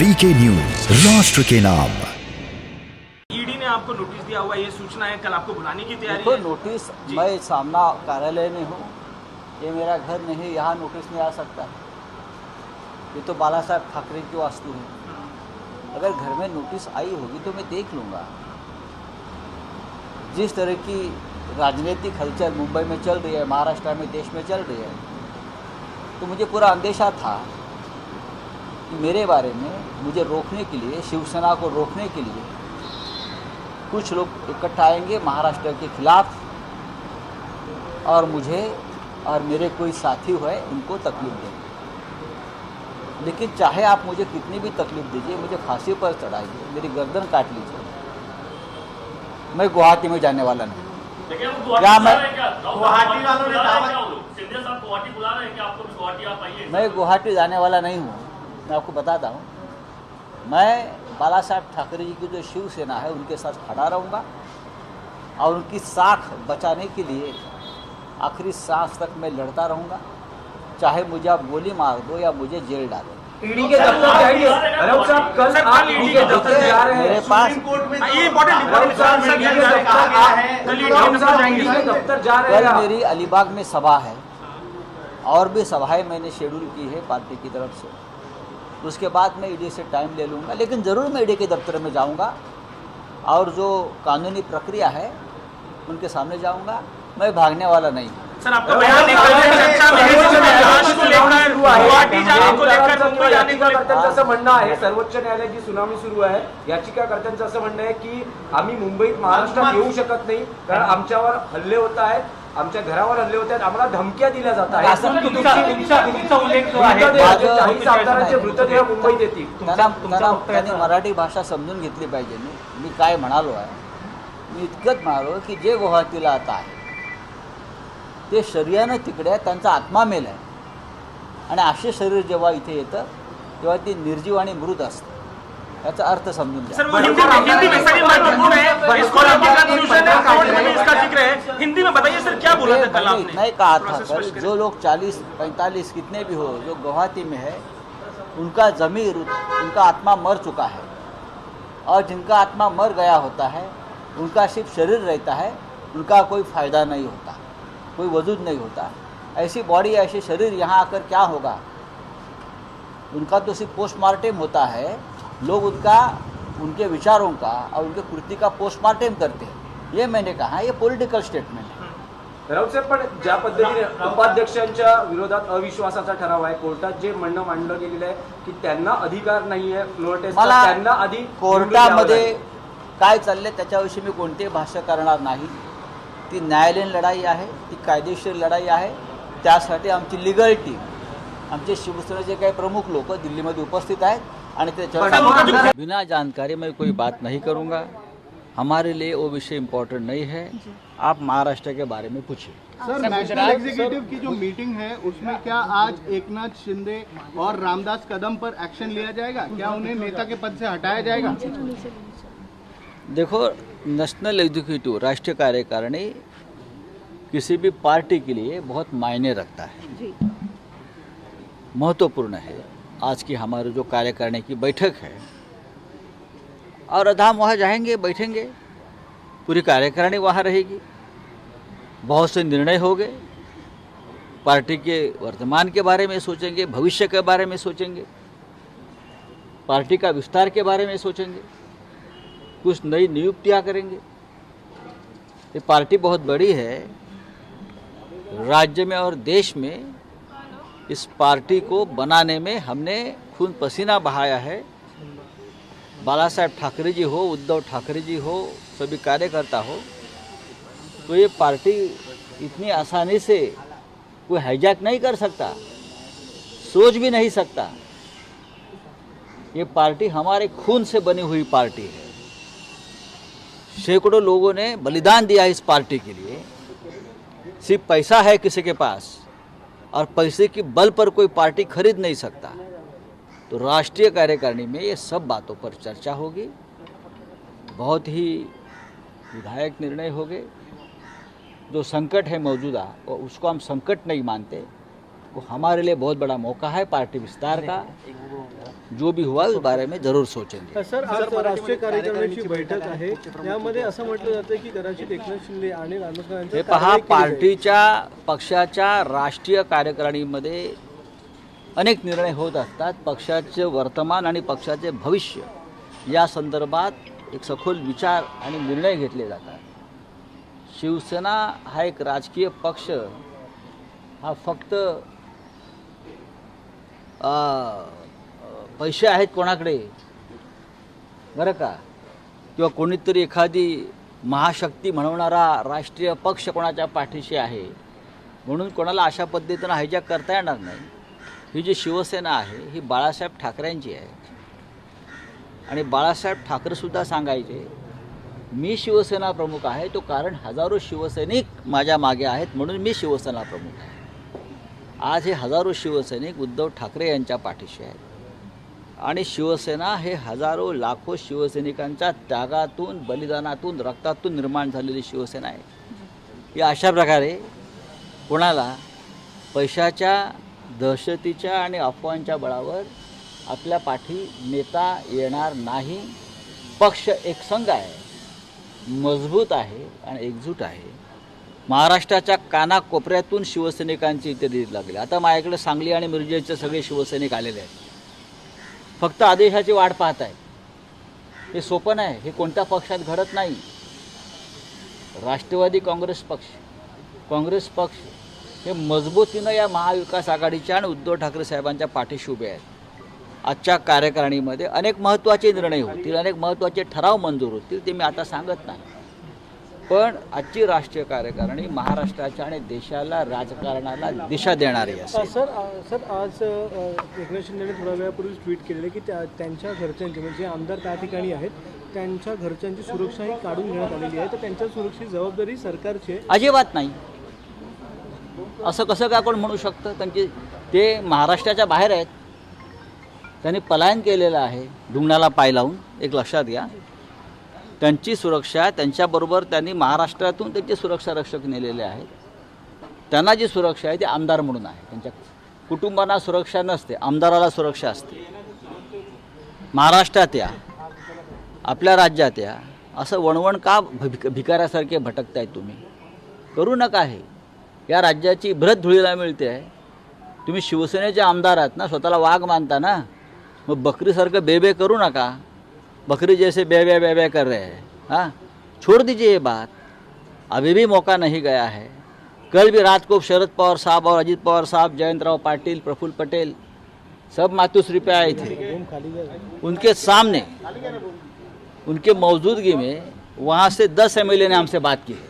VK news, राष्ट्र के नाम। ED ने आपको नोटिस दिया हुआ, ये सूचना है, कल आपको बुलाने की तैयारी देखो है। नोटिस, मैं सामना कार्यालय में हूँ, ये मेरा घर नहीं, यहाँ नोटिस नहीं आ सकता। ये तो बाला साहब ठाकरे की वास्तु है। अगर घर में नोटिस आई होगी तो मैं देख लूँगा। जिस तरह की राजनीतिक हलचल मुंबई में चल रही है, महाराष्ट्र में, देश में चल रही है, तो मुझे पूरा अंदेशा था कि मेरे बारे में मुझे रोकने के लिए, शिवसेना को रोकने के लिए कुछ लोग इकट्ठा आएंगे महाराष्ट्र के खिलाफ और मुझे और मेरे कोई साथी हुए उनको तकलीफ देंगे। लेकिन चाहे आप मुझे कितनी भी तकलीफ दीजिए, मुझे फांसी पर चढ़ाइए, मेरी गर्दन काट लीजिए, मैं गुवाहाटी में जाने वाला नहीं। क्या मैं गुवाहाटी वालों ने मैं गुवाहाटी जाने वाला नहीं हूँ। मैं आपको बताता हूँ, मैं बाला साहब ठाकरे जी की जो शिवसेना है उनके साथ खड़ा रहूँगा और उनकी साख बचाने के लिए आखिरी सांस तक मैं लड़ता रहूँगा, चाहे मुझे आप गोली मार दो या मुझे जेल डालो। ईडी के दफ्तर जाइए। राउत साहब, कल आप ईडी के दफ्तर जा रहे हैं। मेरे पास कल मेरी अलीबाग में सभा है और भी सभाएं मैंने शेड्यूल की है पार्टी की तरफ से। उसके बाद मैं ईडी से टाइम ले लूँगा, लेकिन ज़रूर मैं ईडी के दफ्तर में जाऊँगा और जो कानूनी प्रक्रिया है उनके सामने जाऊँगा। मैं भागने वाला नहीं हूँ। सर, आपका बयान चर्चा में गुवाहाटी जाने को लेकर मुंबई जाने को लेकर असं म्हणणं आहे, सर्वोच्च न्यायालयाची सुनावणी सुरू आहे। याचिकाकर्त्यांचं असं म्हणणं आहे की आम्ही मुंबईत महाराष्ट्रात येऊ शकत नाही कारण आमच्यावर हल्ले होत आहेत, आमच्या घरावर हल्ले होत आहेत, आम्हाला धमक्या दिल्या जात आहेत। तुमचा उल्लेख जो आहे, 40 आमदारांचे मृतदेह मुंबईत येतील। त्यांनी मराठी भाषा समजून घेतली पाहिजे। मी काय म्हणालो आहे, मी इतकंच म्हणालो की जे गुवाहाटीला आता आहे ते शरीरानं तिकडे आहे, त्यांचा आत्मा मेल आहे आणि असे शरीर जेव्हा इथे येतं तेव्हा ती निर्जीव आणि मृत असतं। याचा अर्थ समजून घ्या। सर, वो हिंदी में सही महत्वपूर्ण है, इसको आपके कंक्लूजन है, कोर्ट में भी इसका जिक्र है। हिंदी में बताइए सर, क्या बोला था कल आपने? इतना ही कहा था कल, जो लोग 40-45 कितने भी हो जो गुवाहाटी में है, उनका ज़मीर, उनका आत्मा मर चुका है और जिनका आत्मा मर गया होता है उनका सिर्फ शरीर रहता है, उनका कोई फ़ायदा नहीं होता, कोई वजूद नहीं होता। ऐसी बॉडी, ऐसे शरीर यहाँ आकर क्या होगा? उनका तो सिर्फ पोस्टमार्टम होता है। लोग उनके विचारों का और उनके कृति का पोस्टमार्टम करते हैं। ये मैंने कहा, ये पॉलिटिकल स्टेटमेंट है। राऊत साहेब, पण ज्या पद्धतीने उपाध्यक्षांच्या विरोधात अविश्वासाचा ठराव आहे, कोर्टात जे म्हणणं मांडलं गेलेलं आहे की त्यांना अधिकार नाही आहे फ्लोअर टेस्ट, त्यांना आधी कोर्टामध्ये काय चाललंय त्याच्याविषयी मी कोणतेही भाष्य करणार नाही। ती न्यायालयीन लढाई आहे, ती कायदेशीर लढाई आहे। त्यासाठी आमची लिगल टीम, आमचे शिवसेनेचे काही प्रमुख लोक दिल्लीमध्ये उपस्थित आहेत आणि त्याच्यावर बिना जानकारी मैं कोई बात नहीं करूंगा। हमारे लिए वो विषय इम्पोर्टेंट नहीं है। आप महाराष्ट्र के बारे में पूछिए। सर, नेशनल एग्जीक्यूटिव की जो मीटिंग है उसमें क्या आज एकनाथ शिंदे और रामदास कदम पर एक्शन लिया जाएगा? क्या उन्हें नेता के पद से हटाया जाएगा? देखो, नेशनल एग्जीक्यूटिव, राष्ट्रीय कार्यकारिणी किसी भी पार्टी के लिए बहुत मायने रखता है, महत्वपूर्ण है। आज की हमारी जो कार्यकारिणी की बैठक है और हम वहाँ जाएंगे, बैठेंगे, पूरी कार्यकारिणी वहाँ रहेगी, बहुत से निर्णय होंगे, पार्टी के वर्तमान के बारे में सोचेंगे, भविष्य के बारे में सोचेंगे, पार्टी का विस्तार के बारे में सोचेंगे, कुछ नई नियुक्तियाँ करेंगे। ये पार्टी बहुत बड़ी है, राज्य में और देश में इस पार्टी को बनाने में हमने खून पसीना बहाया है। बाला साहब ठाकरे जी हो, उद्धव ठाकरे जी हो, सभी कार्यकर्ता हो, तो ये पार्टी इतनी आसानी से कोई हाईजैक नहीं कर सकता, सोच भी नहीं सकता। ये पार्टी हमारे खून से बनी हुई पार्टी है। सैकड़ों लोगों ने बलिदान दिया इस पार्टी के लिए। सिर्फ पैसा है किसी के पास और पैसे की बल पर कोई पार्टी खरीद नहीं सकता। तो राष्ट्रीय कार्यकारिणी में ये सब बातों पर चर्चा होगी, बहुत ही विधायक निर्णय होंगे। जो संकट है मौजूदा, उसको हम संकट नहीं मानते, वो हमारे लिए बहुत बड़ा मौका है पार्टी विस्तार का। जो भी हुआ उस बारे में जरूर सोचेंगे। सर आज राष्ट्रीय कार्यकारिणीची बैठक आहे, यामध्ये असं म्हटलं जातं की कदाचित एकनाथ शिंदे आणि रामदास हे कदम पहा, पार्टीच्या पक्षाच्या राष्ट्रीय कार्यकारिणीमध्ये अनेक निर्णय होत असतात। पक्षाचे वर्तमान आणि पक्षाचे भविष्य या संदर्भात एक सखोल विचार आणि निर्णय घेतले जातात। शिवसेना हा एक राजकीय पक्ष हा फक्त पैसे आहेत कोणाकडे बरं का, किंवा कोणीतरी एखादी महाशक्ती म्हणवणारा राष्ट्रीय पक्ष कोणाच्या पाठीशी आहे म्हणून कोणाला अशा पद्धतीनं हायजॅक करता येणार नाही। ही जी शिवसेना आहे ही बाळासाहेब ठाकरेंची आहे आणि बाळासाहेब ठाकरेसुद्धा सांगायचे मी शिवसेना प्रमुख आहे, तो कारण हजारो शिवसैनिक माझ्या मागे आहेत म्हणून मी शिवसेना प्रमुख आहे। आज हे हजारो शिवसैनिक उद्धव ठाकरे यांच्या पाठीशी आहेत आणि शिवसेना हे हजारो लाखो शिवसैनिकांच्या त्यागातून, बलिदानातून, रक्तातून निर्माण झालेली शिवसेना आहे। या अशा प्रकारे कोणाला पैशाच्या, दहशतीच्या आणि अफवांच्या बळावर आपल्या पाठी नेता येणार नाही। पक्ष एकसंघ आहे, मजबूत आहे आणि एकजूट आहे। महाराष्ट्राच्या कानाकोपऱ्यातून शिवसैनिकांची इथे दीड लागली। आता माझ्याकडे सांगली आणि मिरजेचे सगळे शिवसैनिक आलेले आहेत, फक्त आदेशाची वाट पाहत आहे। हे सोपं आहे, हे कोणत्या पक्षात घडत नाही। राष्ट्रवादी काँग्रेस पक्ष हे मजबूतीनं या महाविकास आघाडीच्या आणि उद्धव ठाकरे साहेबांच्या पाठीशी उभे आहेत। आजच्या कार्यकारिणीमध्ये अनेक महत्त्वाचे निर्णय होतील, अनेक महत्त्वाचे ठराव मंजूर होतील, ते मी आता सांगत नाही। पण आजची राष्ट्रीय कार्यकारिणी महाराष्ट्राच्या आणि देशाला, राजकारणाला दिशा देणारी असेल। सर आज एकनाथ शिंदेने थोड्या वेळापूर्वी ट्विट केलेलं की त्यांच्या घरच्यांची, म्हणजे आमदार त्या ठिकाणी आहेत, त्यांच्या घरच्यांची सुरक्षा ही काढून घेण्यात आलेली आहे, तर त्यांच्या सुरक्षेची जबाबदारी सरकारची आहे। अजिबात नाही, असं कसं काय कोण म्हणू शकतं? ते महाराष्ट्राच्या बाहेर आहेत, त्यांनी पलायन केलेलं आहे ढुंगणाला पाय लावून, एक लक्षात घ्या। त्यांची सुरक्षा, त्यांच्याबरोबर त्यांनी महाराष्ट्रातून त्यांचे सुरक्षा रक्षक नेलेले आहेत। त्यांना जी सुरक्षा आहे ती आमदार म्हणून आहे, त्यांच्या कुटुंबांना सुरक्षा नसते, आमदाराला सुरक्षा असते। महाराष्ट्रात या, आपल्या राज्यात या, असं वणवण का भिकाऱ्यासारखे भटकताय तुम्ही? करू नका। हे या राज्याची भ्रत धुळीला मिळते आहे। तुम्ही शिवसेनेचे आमदार आहात ना, स्वतःला वाघ मानता ना, मग बकरीसारखं बेबे करू नका। बकरी जैसे बे बे कर रहे हैं, हाँ, छोड़ दीजिए ये बात। अभी भी मौका नहीं गया है। कल भी रात को शरद पवार साहब और अजीत पवार साहब, जयंतराव पाटिल, प्रफुल्ल पटेल सब मातुश्री पे आए थे। उनके सामने, उनके मौजूदगी में वहाँ से 10 MLA ने हमसे बात की है,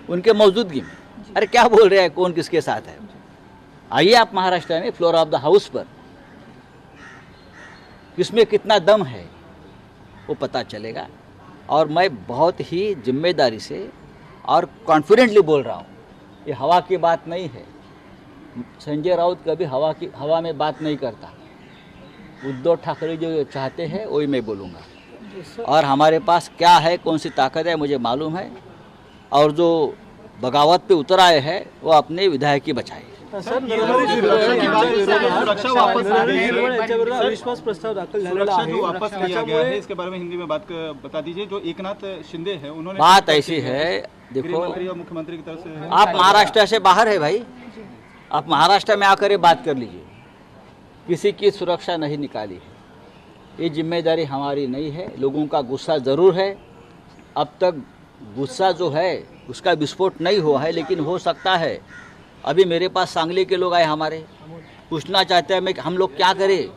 उनके मौजूदगी में। अरे क्या बोल रहे हैं, कौन किसके साथ है? आइए आप महाराष्ट्र में फ्लोर ऑफ द हाउस पर, किसमें कितना दम है वो पता चलेगा। और मैं बहुत ही जिम्मेदारी से और कॉन्फिडेंटली बोल रहा हूँ, ये हवा की बात नहीं है। संजय राउत कभी हवा में बात नहीं करता। उद्धव ठाकरे जो चाहते हैं वही मैं बोलूँगा, और हमारे पास क्या है, कौन सी ताकत है मुझे मालूम है। और जो बगावत पे उतर आए हैं वो अपने विधायकी बचाए। सर अविश्वास प्रस्ताव दाखल झालेला आहे, जो वापस लिया गया है, इसके बारे में हिंदी में बात बता दीजिए। जो एकनाथ शिंदे है उन्होंने, बात ऐसी है, देखो मंत्री और मुख्यमंत्री की तरफ से, आप महाराष्ट्र से बाहर है भाई, आप महाराष्ट्र में आकर ये बात कर लीजिए। किसी की सुरक्षा नहीं निकाली है, ये जिम्मेदारी हमारी नहीं है। लोगों का गुस्सा ज़रूर है, अब तक गुस्सा जो है उसका विस्फोट नहीं हुआ है, लेकिन हो सकता है। अभी मेरे पास सांगली के लोग आए हमारे, पूछना चाहते हैं हम लोग क्या करें,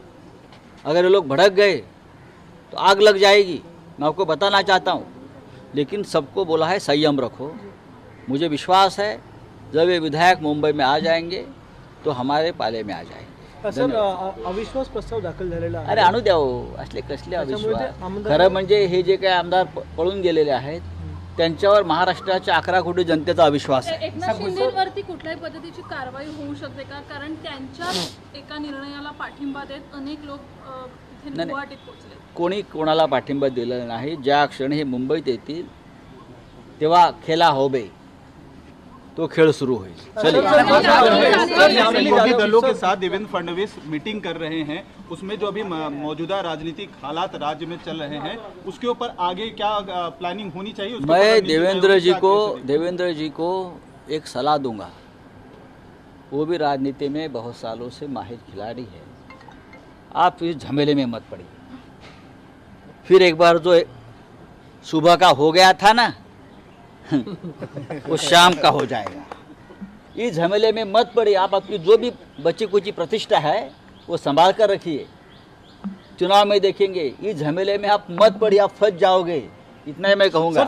अगर ये लोग भड़क गए तो आग लग जाएगी। मैं आपको बताना चाहता हूँ, लेकिन सबको बोला है संयम रखो। मुझे विश्वास है जब ये विधायक मुंबई में आ जाएंगे तो हमारे पाले में आ जाएंगे। सर अविश्वास प्रस्ताव दाखल झालेला आहे। अरे आणू द्या हो, असले कसले अविश्वास? खरं म्हणजे हे जे काही आमदार पळून गेलेले आहेत त्यांच्यावर महाराष्ट्राच्या 11 कोटी जनतेचा अविश्वास आहे। एकनाथ शिंदेवरती कुठल्याही पद्धतीची कारवाई होऊ शकते का? कारण त्यांच्या एका निर्णयाला पाठिंबा देत अनेक लोक इथे गुवाहाटीत पोहोचले। कोणी कोणाला पाठिंबा दिलेला नाही। ज्या क्षणी हे मुंबईत येतील तेव्हा खेला होबे, तो खेल शुरू हुई। चलिए योगी दलों के साथ देवेंद्र फडणवीस मीटिंग कर रहे हैं, उसमें जो अभी मौजूदा राजनीतिक हालात राज्य में चल रहे हैं उसके ऊपर आगे क्या प्लानिंग होनी चाहिए? उसके ऊपर मैं नीति देवेंद्र जी को एक सलाह दूंगा। वो भी राजनीति में बहुत सालों से माहिर खिलाड़ी है। आप इस झमेले में मत पड़िए। फिर एक बार जो सुबह का हो गया था ना वो शाम का हो जाएगा। इस झमेले में मत पड़िए। आप अपनी जो भी बची कुची प्रतिष्ठा है वो संभाल कर रखिए। चुनाव में देखेंगे, इस झमेले में आप मत पड़िए, आप फंस जाओगे। इतना ही मैं कहूँगा।